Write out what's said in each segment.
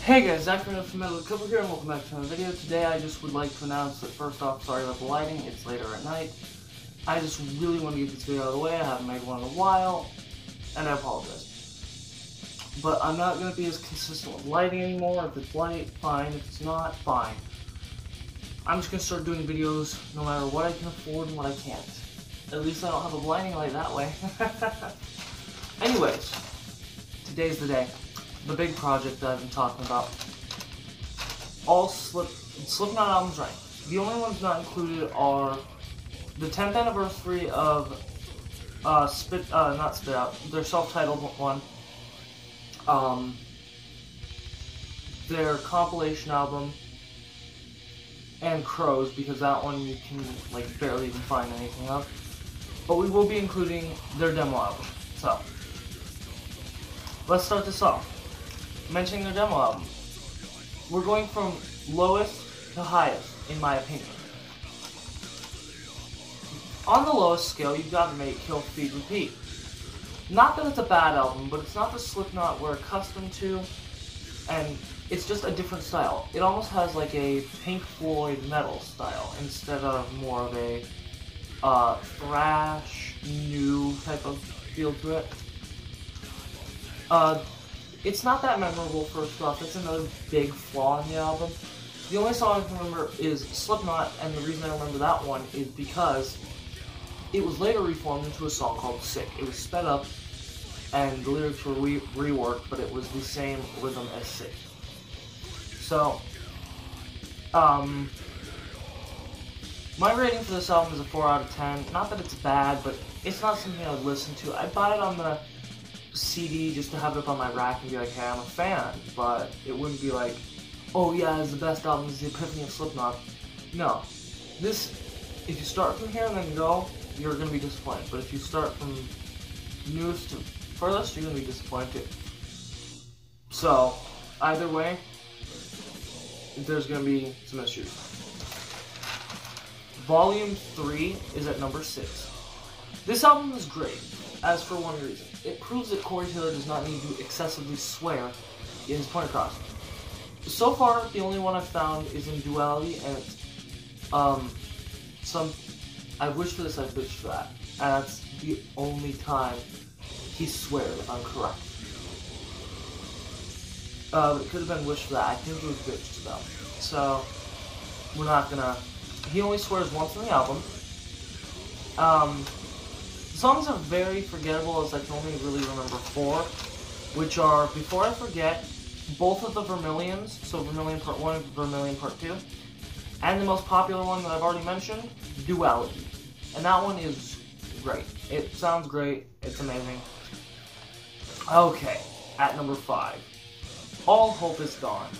Hey guys, Zach from Metal Cover here, and welcome back to another video. Today I just would like to announce that first off, sorry about the lighting, it's later at night. I just really want to get this video out of the way. I haven't made one in a while, and I apologize. But I'm not going to be as consistent with lighting anymore. If it's light, fine. If it's not, fine. I'm just going to start doing videos no matter what I can afford and what I can't. At least I don't have a blinding light that way. Anyways, today's the day. The big project that I've been talking about. All Slipknot albums right. The only ones not included are the 10th anniversary of not Spit Out, their self-titled one. Their compilation album, and Crows, because that one you can like barely even find anything of. But we will be including their demo album. So let's start this off. Mentioning their demo album. We're going from lowest to highest, in my opinion. On the lowest scale, you've got to make Kill, Feed, Repeat. Not that it's a bad album, but it's not the Slipknot we're accustomed to, and it's just a different style. It almost has like a Pink Floyd metal style, instead of more of a thrash, new type of feel to it. It's not that memorable, first off. It's another big flaw in the album. The only song I can remember is Slipknot, and the reason I remember that one is because it was later reformed into a song called Sick. It was sped up, and the lyrics were reworked, but it was the same rhythm as Sick. So, my rating for this album is a 4 out of 10. Not that it's bad, but it's not something I would listen to. I'd buy it on the CD just to have it up on my rack and be like, hey, I'm a fan, but it wouldn't be like, oh yeah, it's the best album, it's the epiphany of Slipknot. No. This, if you start from here and then go, you're going to be disappointed. But if you start from newest to furthest, you're going to be disappointed too. So, either way, there's going to be some issues. Volume 3 is at number 6. This album is great, as for one reason. It proves that Corey Taylor does not need to excessively swear in his point across. So far, the only one I've found is in Duality, and it's, I wish for this, I bitched for that. And that's the only time he swears, if I'm correct. It could have been wish for that. I think it was bitched about. So, we're not gonna... He only swears once in the album. The songs are very forgettable, as I can only really remember 4, which are Before I Forget, both of the Vermilions, so Vermilion Part 1 and Vermilion Part 2, and the most popular one that I've already mentioned, Duality. And that one is great. It sounds great, it's amazing. Okay, at number 5, All Hope Is Gone.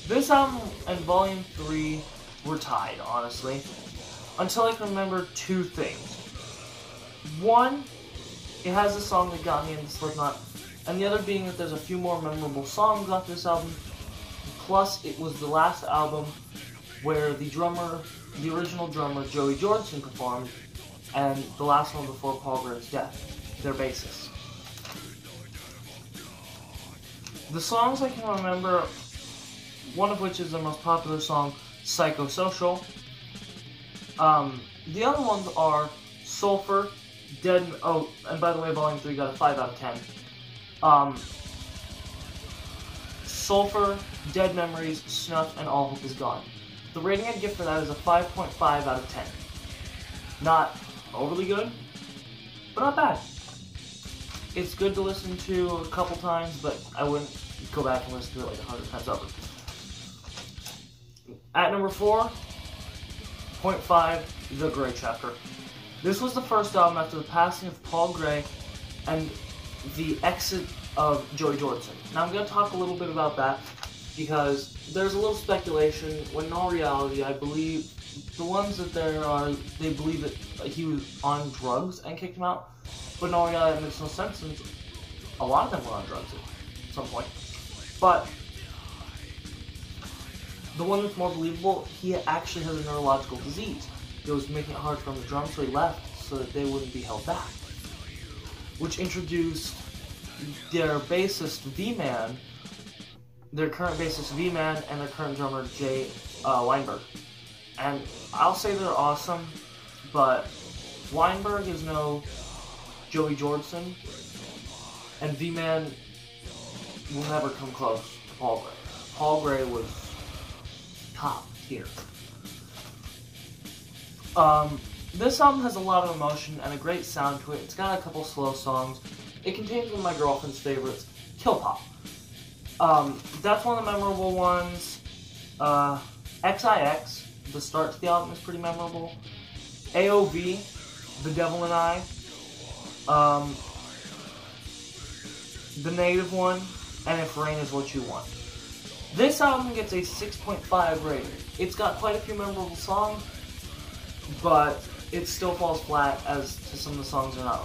This album and Volume 3 were tied, honestly, until I can remember 2 things. One, it has a song that got me into Slipknot, and the other being that there's a few more memorable songs off this album, plus it was the last album where the original drummer, Joey Jordison, performed, and the last one before Paul Green's death, their bassist. The songs I can remember, one of which is the most popular song, Psychosocial. The other ones are Sulfur, and by the way, Volume 3 got a 5 out of 10. Sulfur, Dead Memories, Snuff, and All Hope Is Gone. The rating I'd give for that is a 5.5 out of 10. Not overly good, but not bad. It's good to listen to a couple times, but I wouldn't go back and listen to it like 100 times over. At number 4, 0.5, The Grey Chapter. This was the first album after the passing of Paul Gray and the exit of Joey Jordison. Now I'm going to talk a little bit about that because there's a little speculation, when in all reality I believe the ones that there are, they believe that he was on drugs and kicked him out, but in all reality that makes no sense since a lot of them were on drugs at some point. But the one that's more believable, he actually has a neurological disease. It was making it hard for him to drum, so he left so that they wouldn't be held back. Which introduced their bassist, V-Man, their current bassist V-Man, and their current drummer Jay Weinberg. And I'll say they're awesome, but Weinberg is no Joey Jordison, and V-Man will never come close to Paul Gray. Paul Gray was top tier. This album has a lot of emotion and a great sound to it. It's got a couple slow songs. It contains one of my girlfriend's favorites, Kill Pop. That's one of the memorable ones. XIX, the start to the album is pretty memorable. AOV, The Devil and I. The Native one, and If Rain Is What You Want. This album gets a 6.5 rating. It's got quite a few memorable songs, but it still falls flat as to some of the songs are not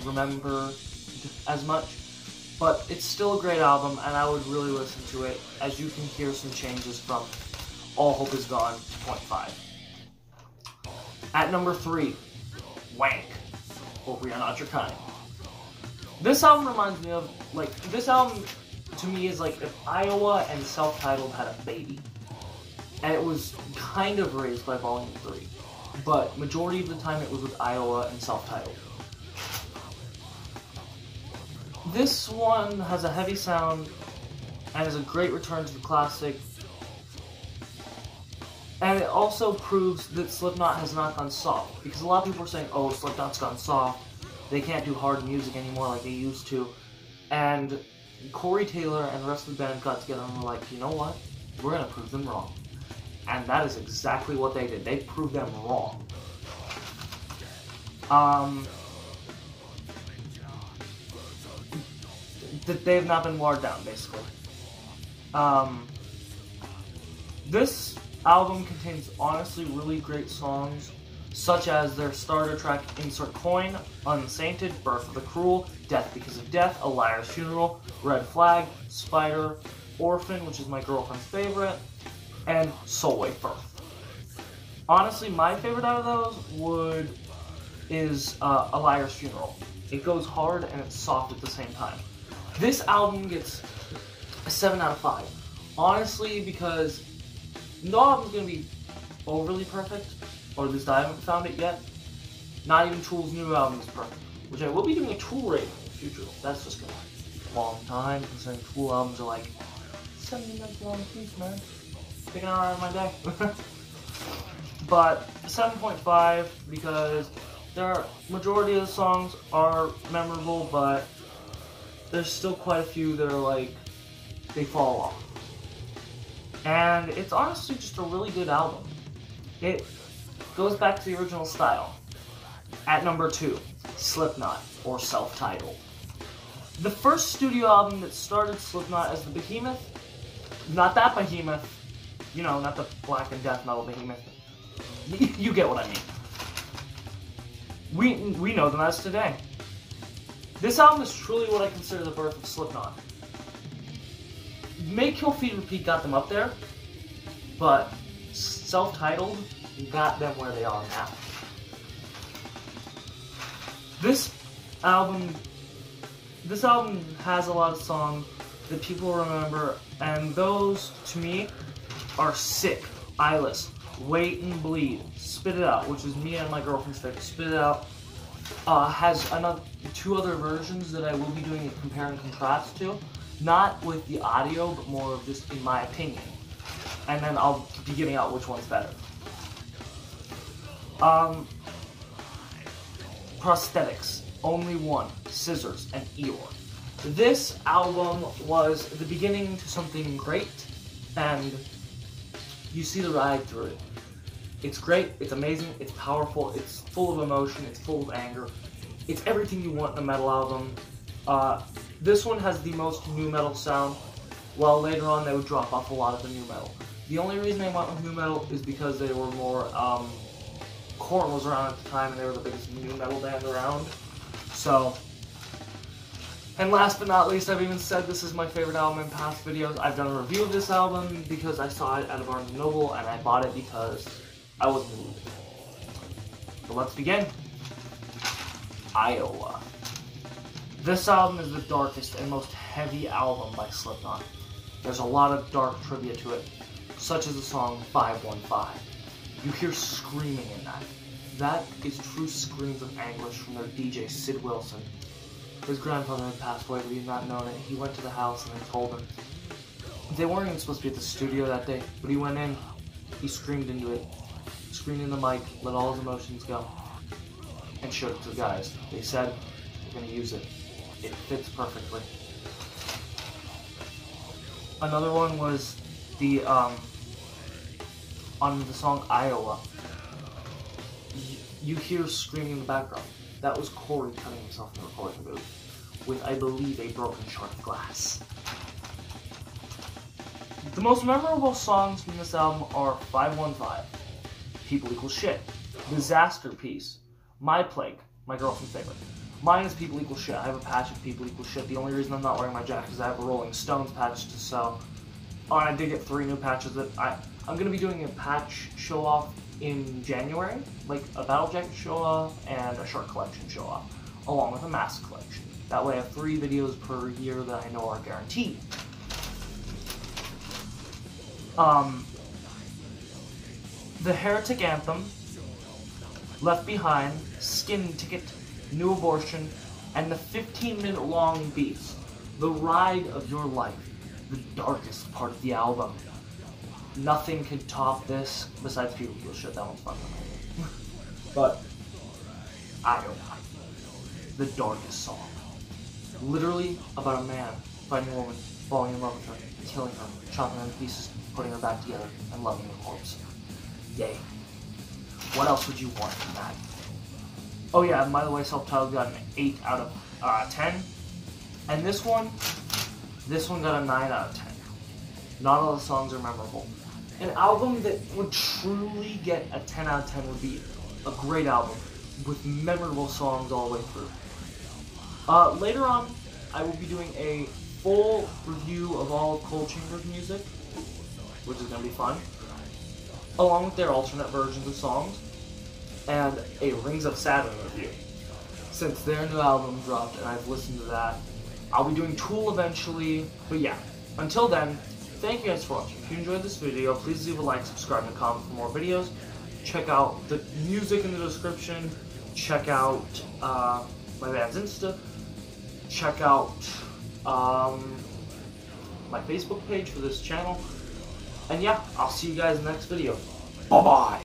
remembered as much. But it's still a great album, and I would really listen to it, as you can hear some changes from All Hope Is Gone to 0.5. At number 3, Wank, or We Are Not Your Kind. This album reminds me of, like, this album to me is like if Iowa and Self-Titled had a baby. And it was kind of raised by Volume 3. But majority of the time it was with Iowa and Self-Titled. This one has a heavy sound and is a great return to the classic. And it also proves that Slipknot has not gone soft. Because a lot of people are saying, oh, Slipknot's gone soft. They can't do hard music anymore like they used to. And Corey Taylor and the rest of the band got together and were like, you know what? We're going to prove them wrong. And that is exactly what they did. They proved them wrong. That they have not been watered down, basically. This album contains honestly really great songs, such as their starter track Insert Coin, Unsainted, Birth of the Cruel, Death Because of Death, A Liar's Funeral, Red Flag, Spider, Orphan, which is my girlfriend's favorite, and Soulwave Birth. Honestly, my favorite out of those is A Liar's Funeral. It goes hard and it's soft at the same time. This album gets a 7 out of 5. Honestly, because no album's going to be overly perfect, or at least I haven't found it yet. Not even Tool's new album is perfect, which I will be doing a Tool rating in the future. That's just going to be a long time, considering Tool albums are like 70 minutes long piece, man. Taking an hour out of my day. But 7.5 because the majority of the songs are memorable, but there's still quite a few that are like, they fall off. And it's honestly just a really good album. It goes back to the original style. At number 2, Slipknot, or Self-Titled. The first studio album that started Slipknot as the behemoth, not that behemoth, you know, not the black and death metal behemoth. You get what I mean. We know them as Today. This album is truly what I consider the birth of Slipknot. Make, Kill, Feed, Repeat got them up there, but Self-Titled got them where they are now. This album has a lot of songs that people remember, and those, to me, are Sick, Eyeless, Wait and Bleed, Spit It Out, which is me and my girlfriend's favorite. Spit It Out has two other versions that I will be doing a compare and contrast to. Not with the audio, but more of just in my opinion. And then I'll be giving out which one's better. Prosthetics, Only One, Scissors, and Eeyore. This album was the beginning to something great, and you see the ride through it. It's great, it's amazing, it's powerful, it's full of emotion, it's full of anger. It's everything you want in a metal album. This one has the most nu metal sound, while later on they would drop off a lot of the nu metal. The only reason they went with nu metal is because they were more, Korn was around at the time and they were the biggest nu metal band around. So, and last but not least, I've even said this is my favorite album in past videos. I've done a review of this album because I saw it at a Barnes & Noble, and I bought it because I was moved. So let's begin. Iowa. This album is the darkest and most heavy album by Slipknot. There's a lot of dark trivia to it, such as the song 515. You hear screaming in that. That is true screams of anguish from their DJ, Sid Wilson. His grandfather had passed away, but he had not known it. He went to the house and they told him. They weren't even supposed to be at the studio that day, but he went in, he screamed into it, screamed in the mic, let all his emotions go, and showed it to the guys. They said, we're going to use it. It fits perfectly. Another one was the, on the song Iowa. You hear screaming in the background. That was Corey cutting himself in the recording booth with, I believe, a broken shard of glass. The most memorable songs from this album are 515, People Equal Shit, Disaster Piece, My Plague, my girlfriend's favorite. Mine is People Equal Shit. I have a patch of People Equal Shit. The only reason I'm not wearing my jacket is I have a Rolling Stones patch to sell. Oh, and I did get 3 new patches that I'm going to be doing a patch show-off in January, like a battle jacket show-off and a shirt collection show-off, along with a mask collection. That way I have 3 videos per year that I know are guaranteed. The Heretic Anthem, Left Behind, Skin Ticket, New Abortion, and the 15-minute long Beast, the ride of your life, the darkest part of the album. Nothing could top this, besides People Equal Shit. That one's fun. But, I don't know. The darkest song. Literally about a man finding a woman, falling in love with her, killing her, chopping her into pieces, putting her back together, and loving the corpse. Yay. What else would you want from that? Oh yeah, and by the way, self-titled got an 8 out of 10. And this one got a 9 out of 10. Not all the songs are memorable. An album that would truly get a 10 out of 10 would be a great album with memorable songs all the way through. Later on, I will be doing a full review of all of Cold Chamber's music, which is going to be fun, along with their alternate versions of songs, and a Rings of Saturn review. Since their new album dropped and I've listened to that, I'll be doing Tool eventually, but yeah. Until then, thank you guys for watching. If you enjoyed this video, please leave a like, subscribe, and comment for more videos. Check out the music in the description. Check out my band's Insta. Check out my Facebook page for this channel. And yeah, I'll see you guys in the next video. Bye-bye!